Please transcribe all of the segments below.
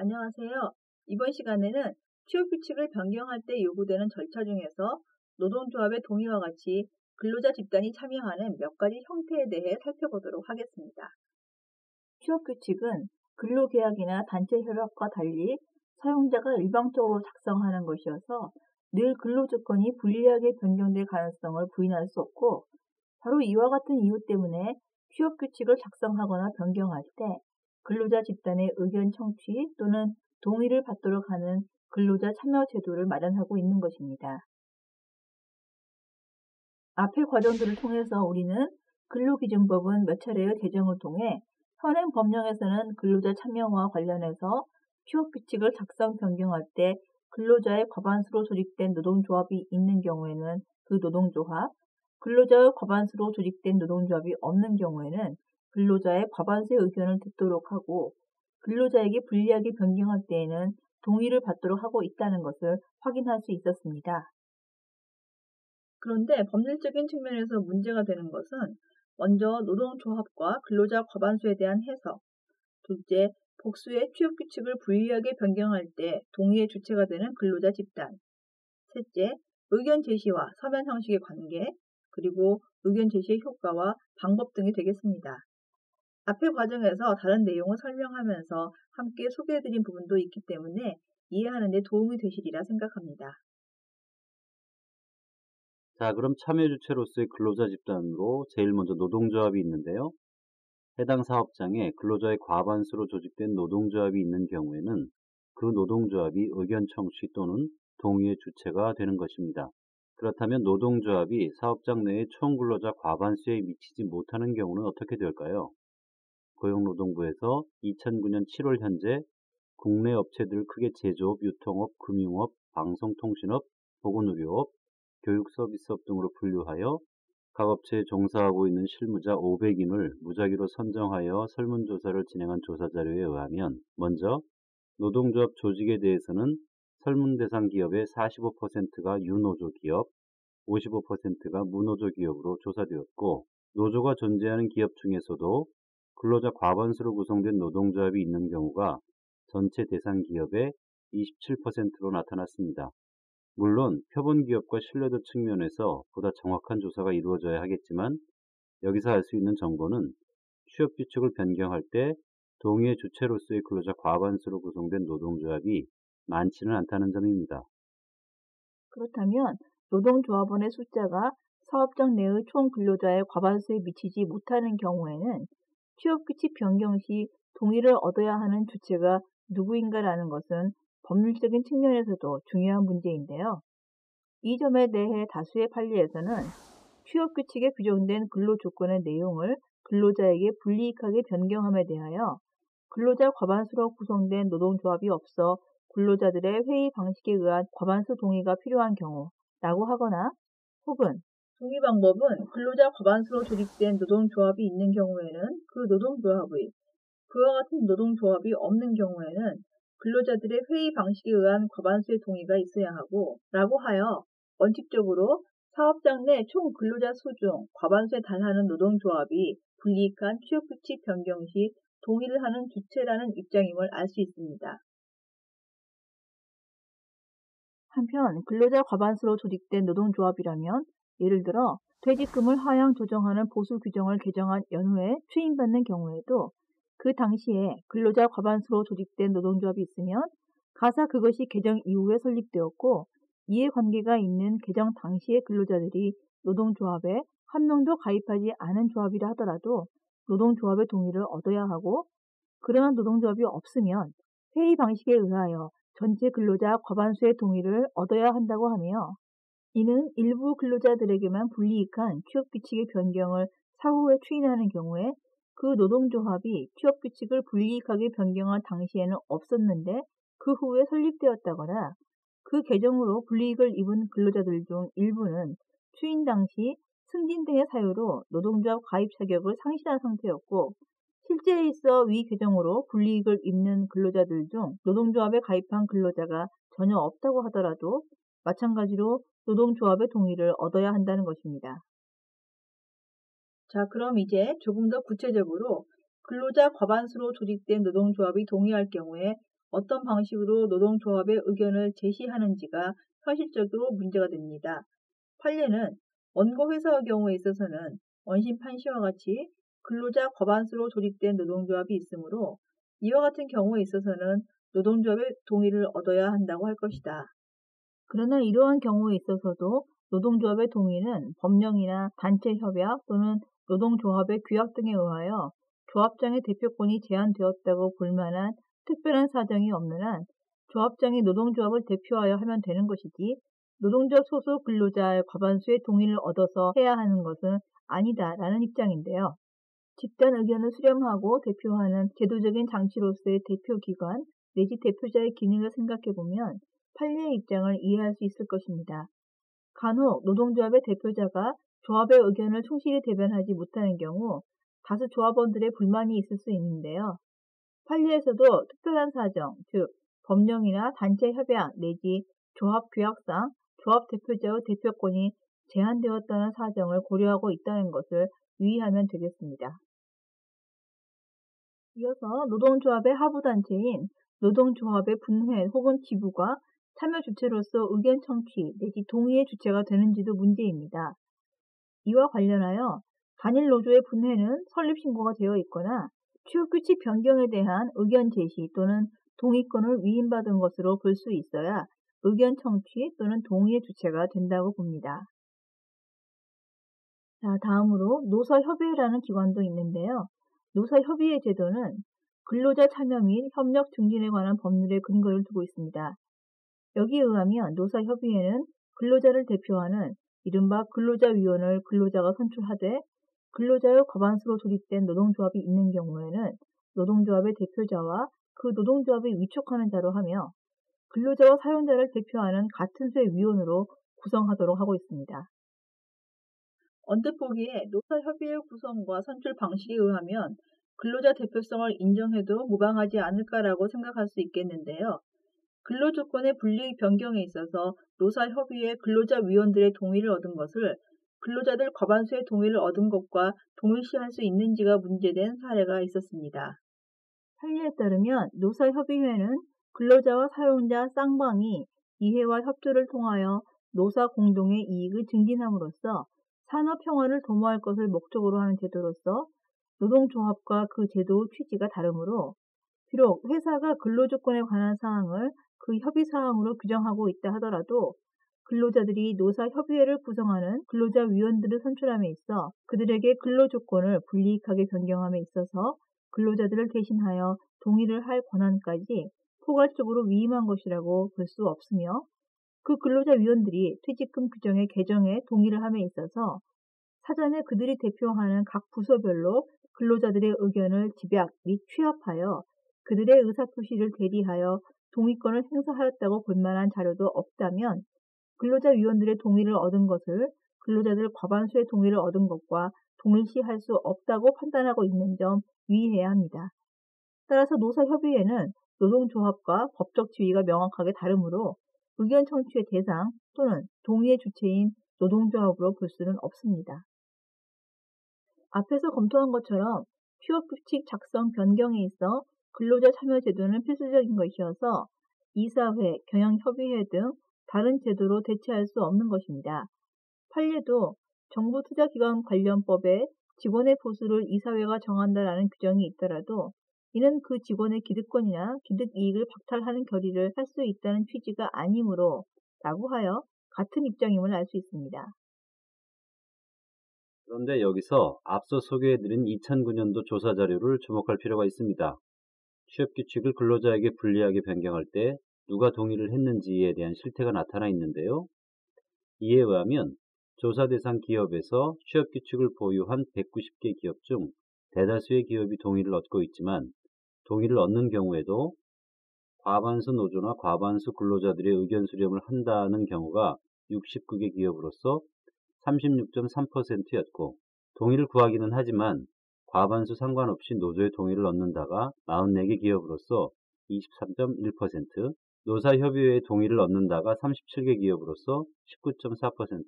안녕하세요. 이번 시간에는 취업 규칙을 변경할 때 요구되는 절차 중에서 노동조합의 동의와 같이 근로자 집단이 참여하는 몇 가지 형태에 대해 살펴보도록 하겠습니다. 취업 규칙은 근로계약이나 단체 협약과 달리 사용자가 일방적으로 작성하는 것이어서 늘 근로조건이 불리하게 변경될 가능성을 부인할 수 없고, 바로 이와 같은 이유 때문에 취업 규칙을 작성하거나 변경할 때 근로자 집단의 의견 청취 또는 동의를 받도록 하는 근로자 참여 제도를 마련하고 있는 것입니다. 앞의 과정들을 통해서 우리는 근로기준법은 몇 차례의 개정을 통해 현행 법령에서는 근로자 참여와 관련해서 취업 규칙을 작성 변경할 때 근로자의 과반수로 조직된 노동조합이 있는 경우에는 그 노동조합, 근로자의 과반수로 조직된 노동조합이 없는 경우에는 근로자의 과반수의 의견을 듣도록 하고, 근로자에게 불리하게 변경할 때에는 동의를 받도록 하고 있다는 것을 확인할 수 있었습니다. 그런데 법률적인 측면에서 문제가 되는 것은 먼저 노동조합과 근로자 과반수에 대한 해석, 둘째, 복수의 취업 규칙을 불리하게 변경할 때 동의의 주체가 되는 근로자 집단, 셋째, 의견 제시와 서면 형식의 관계, 그리고 의견 제시의 효과와 방법 등이 되겠습니다. 앞의 과정에서 다른 내용을 설명하면서 함께 소개해드린 부분도 있기 때문에 이해하는 데 도움이 되시리라 생각합니다. 자, 그럼 참여 주체로서의 근로자 집단으로 제일 먼저 노동조합이 있는데요. 해당 사업장에 근로자의 과반수로 조직된 노동조합이 있는 경우에는 그 노동조합이 의견 청취 또는 동의의 주체가 되는 것입니다. 그렇다면 노동조합이 사업장 내의 총 근로자 과반수에 미치지 못하는 경우는 어떻게 될까요? 고용노동부에서 2009년 7월 현재 국내 업체들 크게 제조업, 유통업, 금융업, 방송통신업, 보건의료업, 교육서비스업 등으로 분류하여 각 업체에 종사하고 있는 실무자 500인을 무작위로 선정하여 설문조사를 진행한 조사자료에 의하면, 먼저 노동조합 조직에 대해서는 설문 대상 기업의 45%가 유노조 기업, 55%가 무노조 기업으로 조사되었고, 노조가 존재하는 기업 중에서도 근로자 과반수로 구성된 노동조합이 있는 경우가 전체 대상 기업의 27%로 나타났습니다. 물론 표본기업과 신뢰도 측면에서 보다 정확한 조사가 이루어져야 하겠지만, 여기서 알 수 있는 정보는 취업규칙을 변경할 때 동의의 주체로서의 근로자 과반수로 구성된 노동조합이 많지는 않다는 점입니다. 그렇다면 노동조합원의 숫자가 사업장 내의 총 근로자의 과반수에 미치지 못하는 경우에는 취업규칙 변경 시 동의를 얻어야 하는 주체가 누구인가라는 것은 법률적인 측면에서도 중요한 문제인데요. 이 점에 대해 다수의 판례에서는 취업규칙에 규정된 근로조건의 내용을 근로자에게 불이익하게 변경함에 대하여 근로자 과반수로 구성된 노동조합이 없어 근로자들의 회의 방식에 의한 과반수 동의가 필요한 경우라고 하거나, 혹은 동의 방법은 근로자 과반수로 조직된 노동조합이 있는 경우에는 그 노동조합의, 그와 같은 노동조합이 없는 경우에는 근로자들의 회의 방식에 의한 과반수의 동의가 있어야 하고 라고 하여 원칙적으로 사업장 내 총 근로자 수 중 과반수에 달하는 노동조합이 불이익한 취업규칙 변경 시 동의를 하는 주체라는 입장임을 알 수 있습니다. 한편 근로자 과반수로 조직된 노동조합이라면 예를 들어 퇴직금을 하향 조정하는 보수 규정을 개정한 연후에 추인받는 경우에도 그 당시에 근로자 과반수로 조직된 노동조합이 있으면 가사 그것이 개정 이후에 설립되었고, 이해관계가 있는 개정 당시의 근로자들이 노동조합에 한 명도 가입하지 않은 조합이라 하더라도 노동조합의 동의를 얻어야 하고, 그러한 노동조합이 없으면 회의 방식에 의하여 전체 근로자 과반수의 동의를 얻어야 한다고 하며, 이는 일부 근로자들에게만 불이익한 취업규칙의 변경을 사후에 추인하는 경우에 그 노동조합이 취업규칙을 불이익하게 변경한 당시에는 없었는데 그 후에 설립되었다거나, 그 개정으로 불이익을 입은 근로자들 중 일부는 추인 당시 승진 등의 사유로 노동조합 가입 자격을 상실한 상태였고, 실제에 있어 위 개정으로 불이익을 입는 근로자들 중 노동조합에 가입한 근로자가 전혀 없다고 하더라도 마찬가지로 노동조합의 동의를 얻어야 한다는 것입니다. 자, 그럼 이제 조금 더 구체적으로 근로자 과반수로 조직된 노동조합이 동의할 경우에 어떤 방식으로 노동조합의 의견을 제시하는지가 현실적으로 문제가 됩니다. 판례는 원고 회사의 경우에 있어서는 원심 판시와 같이 근로자 과반수로 조직된 노동조합이 있으므로 이와 같은 경우에 있어서는 노동조합의 동의를 얻어야 한다고 할 것이다. 그러나 이러한 경우에 있어서도 노동조합의 동의는 법령이나 단체 협약 또는 노동조합의 규약 등에 의하여 조합장의 대표권이 제한되었다고 볼 만한 특별한 사정이 없는 한 조합장이 노동조합을 대표하여 하면 되는 것이지 노동조합 소속 근로자의 과반수의 동의를 얻어서 해야 하는 것은 아니다라는 입장인데요. 집단 의견을 수렴하고 대표하는 제도적인 장치로서의 대표기관 내지 대표자의 기능을 생각해보면 판례의 입장을 이해할 수 있을 것입니다. 간혹 노동조합의 대표자가 조합의 의견을 충실히 대변하지 못하는 경우 다수 조합원들의 불만이 있을 수 있는데요. 판례에서도 특별한 사정, 즉 법령이나 단체 협약 내지 조합 규약상 조합 대표자의 대표권이 제한되었다는 사정을 고려하고 있다는 것을 유의하면 되겠습니다. 이어서 노동조합의 하부단체인 노동조합의 분회 혹은 지부가 참여 주체로서 의견 청취 내지 동의의 주체가 되는지도 문제입니다. 이와 관련하여 단일 노조의 분회는 설립신고가 되어 있거나 취업규칙 변경에 대한 의견 제시 또는 동의권을 위임받은 것으로 볼 수 있어야 의견 청취 또는 동의의 주체가 된다고 봅니다. 자, 다음으로 노사협의회라는 기관도 있는데요. 노사협의회 제도는 근로자 참여 및 협력 증진에 관한 법률에 근거를 두고 있습니다. 여기에 의하면 노사협의회는 근로자를 대표하는 이른바 근로자위원을 근로자가 선출하되 근로자의 과반수로 조직된 노동조합이 있는 경우에는 노동조합의 대표자와 그 노동조합이 위촉하는 자로 하며 근로자와 사용자를 대표하는 같은 수의 위원으로 구성하도록 하고 있습니다. 언뜻 보기에 노사협의회 구성과 선출 방식에 의하면 근로자 대표성을 인정해도 무방하지 않을까라고 생각할 수 있겠는데요. 근로조건의 분리 변경에 있어서 노사협의회 근로자위원들의 동의를 얻은 것을 근로자들 과반수의 동의를 얻은 것과 동일시할 수 있는지가 문제된 사례가 있었습니다. 판례에 따르면 노사협의회는 근로자와 사용자 쌍방이 이해와 협조를 통하여 노사 공동의 이익을 증진함으로써 산업 평화를 도모할 것을 목적으로 하는 제도로서 노동조합과 그 제도의 취지가 다르므로 비록 회사가 근로조건에 관한 사항을 그 협의사항으로 규정하고 있다 하더라도 근로자들이 노사협의회를 구성하는 근로자위원들을 선출함에 있어 그들에게 근로조건을 불이익하게 변경함에 있어서 근로자들을 대신하여 동의를 할 권한까지 포괄적으로 위임한 것이라고 볼 수 없으며 그 근로자위원들이 퇴직금 규정의 개정에 동의를 함에 있어서 사전에 그들이 대표하는 각 부서별로 근로자들의 의견을 집약 및 취합하여 그들의 의사표시를 대리하여 동의권을 행사하였다고 볼 만한 자료도 없다면 근로자위원들의 동의를 얻은 것을 근로자들 과반수의 동의를 얻은 것과 동일시할 수 없다고 판단하고 있는 점 유의해야 합니다. 따라서 노사협의회는 노동조합과 법적 지위가 명확하게 다르므로 의견 청취의 대상 또는 동의의 주체인 노동조합으로 볼 수는 없습니다. 앞에서 검토한 것처럼 취업규칙 작성 변경에 있어 근로자 참여 제도는 필수적인 것이어서 이사회, 경영협의회 등 다른 제도로 대체할 수 없는 것입니다. 판례도 정부투자기관 관련법에 직원의 보수를 이사회가 정한다라는 규정이 있더라도 이는 그 직원의 기득권이나 기득이익을 박탈하는 결의를 할 수 있다는 취지가 아니므로 라고 하여 같은 입장임을 알 수 있습니다. 그런데 여기서 앞서 소개해드린 2009년도 조사 자료를 주목할 필요가 있습니다. 취업규칙을 근로자에게 불리하게 변경할 때 누가 동의를 했는지에 대한 실태가 나타나 있는데요. 이에 의하면 조사 대상 기업에서 취업규칙을 보유한 190개 기업 중 대다수의 기업이 동의를 얻고 있지만 동의를 얻는 경우에도 과반수 노조나 과반수 근로자들의 의견 수렴을 한다는 경우가 69개 기업으로서 36.3%였고 동의를 구하기는 하지만 과반수 상관없이 노조의 동의를 얻는다가 44개 기업으로서 23.1%, 노사협의회의 동의를 얻는다가 37개 기업으로서 19.4%,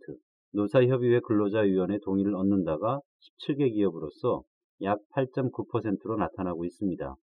노사협의회 근로자위원회 동의를 얻는다가 17개 기업으로서 약 8.9%로 나타나고 있습니다.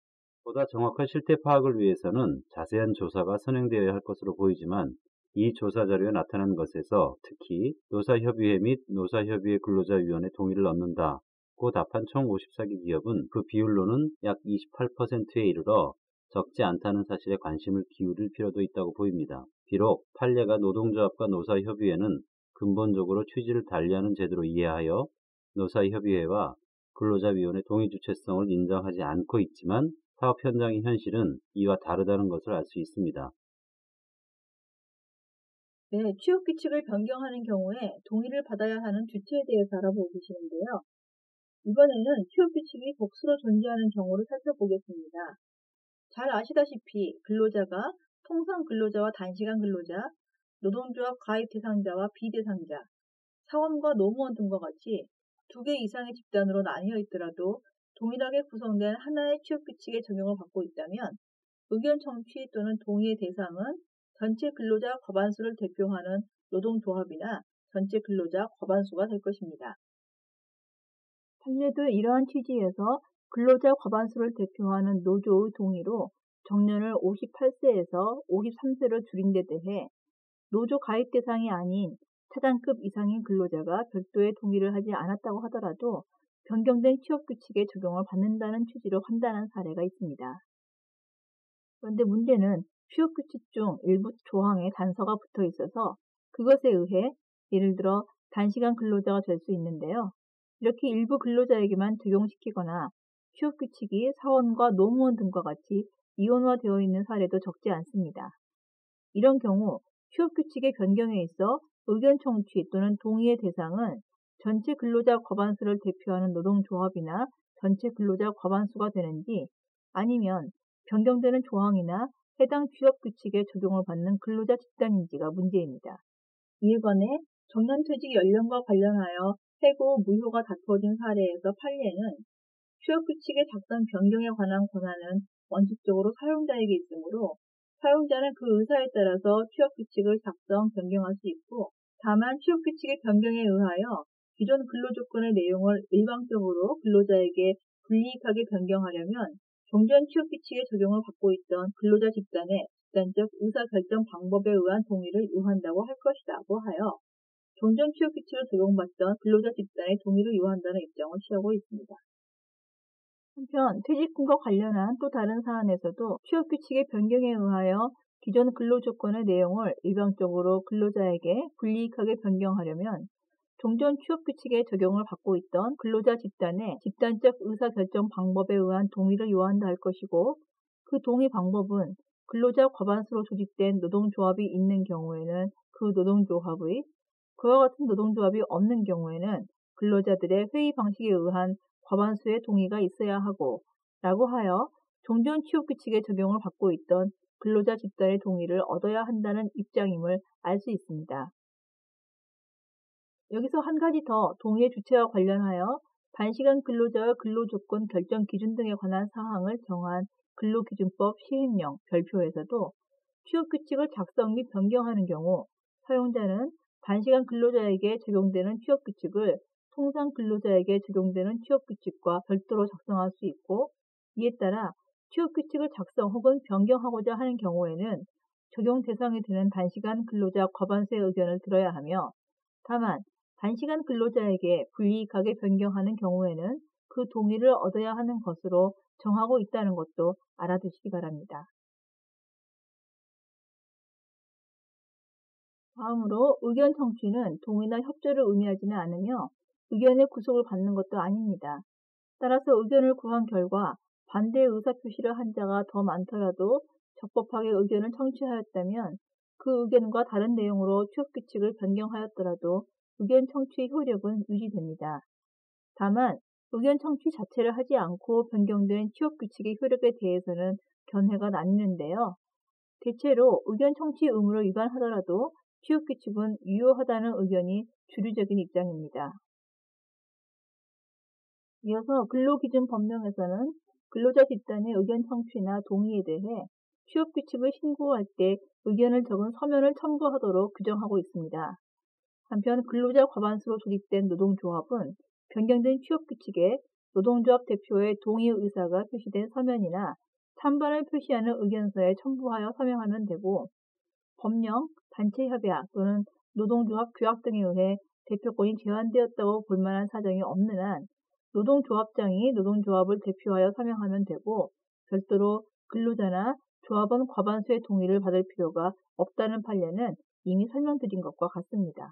보다 정확한 실태 파악을 위해서는 자세한 조사가 선행되어야 할 것으로 보이지만 이 조사 자료에 나타난 것에서 특히 노사협의회 및 노사협의회 근로자위원회 동의를 얻는다고 답한 총 54개 기업은 그 비율로는 약 28%에 이르러 적지 않다는 사실에 관심을 기울일 필요도 있다고 보입니다. 비록 판례가 노동조합과 노사협의회는 근본적으로 취지를 달리하는 제도로 이해하여 노사협의회와 근로자위원회 동의 주체성을 인정하지 않고 있지만 사업 현장의 현실은 이와 다르다는 것을 알 수 있습니다. 네, 취업 규칙을 변경하는 경우에 동의를 받아야 하는 주체에 대해서 알아보고 계시는데요. 이번에는 취업 규칙이 복수로 존재하는 경우를 살펴보겠습니다. 잘 아시다시피 근로자가 통상 근로자와 단시간 근로자, 노동조합 가입 대상자와 비대상자, 사원과 노무원 등과 같이 2개 이상의 집단으로 나뉘어 있더라도 동일하게 구성된 하나의 취업 규칙의 적용을 받고 있다면 의견 청취 또는 동의의 대상은 전체 근로자 과반수를 대표하는 노동조합이나 전체 근로자 과반수가 될 것입니다. 판례도 이러한 취지에서 근로자 과반수를 대표하는 노조의 동의로 정년을 58세에서 53세로 줄인 데 대해 노조 가입 대상이 아닌 차장급 이상인 근로자가 별도의 동의를 하지 않았다고 하더라도 변경된 취업규칙의 적용을 받는다는 취지로 판단한 사례가 있습니다. 그런데 문제는 취업규칙 중 일부 조항에 단서가 붙어 있어서 그것에 의해 예를 들어 단시간 근로자가 될 수 있는데요. 이렇게 일부 근로자에게만 적용시키거나 취업규칙이 사원과 노무원 등과 같이 이원화되어 있는 사례도 적지 않습니다. 이런 경우 취업규칙의 변경에 있어 의견 청취 또는 동의의 대상은 전체 근로자 과반수를 대표하는 노동조합이나 전체 근로자 과반수가 되는지 아니면 변경되는 조항이나 해당 취업규칙에 적용을 받는 근로자 집단인지가 문제입니다. 이에 관해 정년퇴직 연령과 관련하여 해고 무효가 다투어진 사례에서 판례는 취업규칙의 작성 변경에 관한 권한은 원칙적으로 사용자에게 있으므로 사용자는 그 의사에 따라서 취업규칙을 작성, 변경할 수 있고 다만 취업규칙의 변경에 의하여 기존 근로조건의 내용을 일방적으로 근로자에게 불이익하게 변경하려면 종전 취업규칙의 적용을 받고 있던 근로자 집단의 집단적 의사결정 방법에 의한 동의를 요한다고 할 것이라고 하여 종전 취업규칙을 적용받던 근로자 집단의 동의를 요한다는 입장을 취하고 있습니다. 한편 퇴직금과 관련한 또 다른 사안에서도 취업규칙의 변경에 의하여 기존 근로조건의 내용을 일방적으로 근로자에게 불이익하게 변경하려면 종전 취업규칙의 적용을 받고 있던 근로자 집단의 집단적 의사결정 방법에 의한 동의를 요한다 할 것이고 그 동의 방법은 근로자 과반수로 조직된 노동조합이 있는 경우에는 그 노동조합의 그와 같은 노동조합이 없는 경우에는 근로자들의 회의 방식에 의한 과반수의 동의가 있어야 하고 라고 하여 종전 취업규칙의 적용을 받고 있던 근로자 집단의 동의를 얻어야 한다는 입장임을 알 수 있습니다. 여기서 한 가지 더 동의의 주체와 관련하여 단시간 근로자의 근로조건 결정 기준 등에 관한 사항을 정한 근로기준법 시행령 별표에서도 취업규칙을 작성 및 변경하는 경우 사용자는 단시간 근로자에게 적용되는 취업규칙을 통상 근로자에게 적용되는 취업규칙과 별도로 작성할 수 있고 이에 따라 취업규칙을 작성 혹은 변경하고자 하는 경우에는 적용 대상이 되는 단시간 근로자 과반수의 의견을 들어야 하며 다만 단시간 근로자에게 불이익하게 변경하는 경우에는 그 동의를 얻어야 하는 것으로 정하고 있다는 것도 알아두시기 바랍니다. 다음으로 의견 청취는 동의나 협조를 의미하지는 않으며 의견의 구속을 받는 것도 아닙니다. 따라서 의견을 구한 결과 반대 의사표시를 한 자가 더 많더라도 적법하게 의견을 청취하였다면 그 의견과 다른 내용으로 취업규칙을 변경하였더라도 의견 청취의 효력은 유지됩니다. 다만 의견 청취 자체를 하지 않고 변경된 취업규칙의 효력에 대해서는 견해가 나뉘는데요. 대체로 의견 청취 의무를 위반하더라도 취업규칙은 유효하다는 의견이 주류적인 입장입니다. 이어서 근로기준 법령에서는 근로자 집단의 의견 청취나 동의에 대해 취업규칙을 신고할 때 의견을 적은 서면을 첨부하도록 규정하고 있습니다. 한편 근로자 과반수로 조직된 노동조합은 변경된 취업규칙에 노동조합 대표의 동의 의사가 표시된 서면이나 찬반을 표시하는 의견서에 첨부하여 서명하면 되고, 법령, 단체협약 또는 노동조합 규약 등에 의해 대표권이 제한되었다고 볼 만한 사정이 없는 한 노동조합장이 노동조합을 대표하여 서명하면 되고, 별도로 근로자나 조합원 과반수의 동의를 받을 필요가 없다는 판례는 이미 설명드린 것과 같습니다.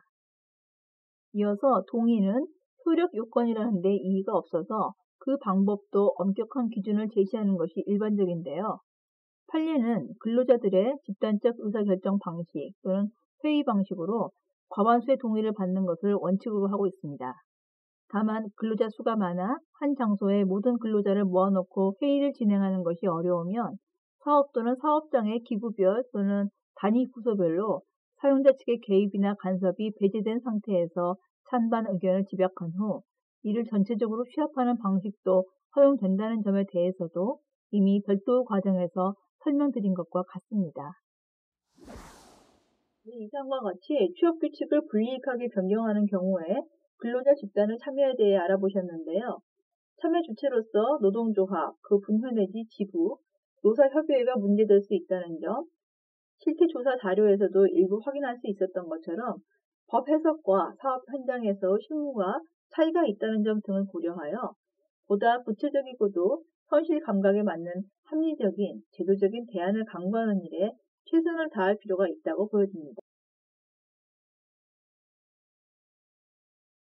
이어서 동의는 효력 요건이라는 데 이의가 없어서 그 방법도 엄격한 기준을 제시하는 것이 일반적인데요. 판례는 근로자들의 집단적 의사결정 방식 또는 회의 방식으로 과반수의 동의를 받는 것을 원칙으로 하고 있습니다. 다만 근로자 수가 많아 한 장소에 모든 근로자를 모아놓고 회의를 진행하는 것이 어려우면 사업 또는 사업장의 기구별 또는 단위 부서별로 사용자 측의 개입이나 간섭이 배제된 상태에서 찬반 의견을 집약한 후 이를 전체적으로 취합하는 방식도 허용된다는 점에 대해서도 이미 별도 과정에서 설명드린 것과 같습니다. 이상과 같이 취업규칙을 불이익하게 변경하는 경우에 근로자 집단의 참여에 대해 알아보셨는데요. 참여 주체로서 노동조합, 그 분회 내지 지부, 노사협의회가 문제될 수 있다는 점, 실태조사 자료에서도 일부 확인할 수 있었던 것처럼 법 해석과 사업 현장에서 실무가 차이가 있다는 점 등을 고려하여 보다 구체적이고도 현실 감각에 맞는 합리적인 제도적인 대안을 강구하는 일에 최선을 다할 필요가 있다고 보여집니다.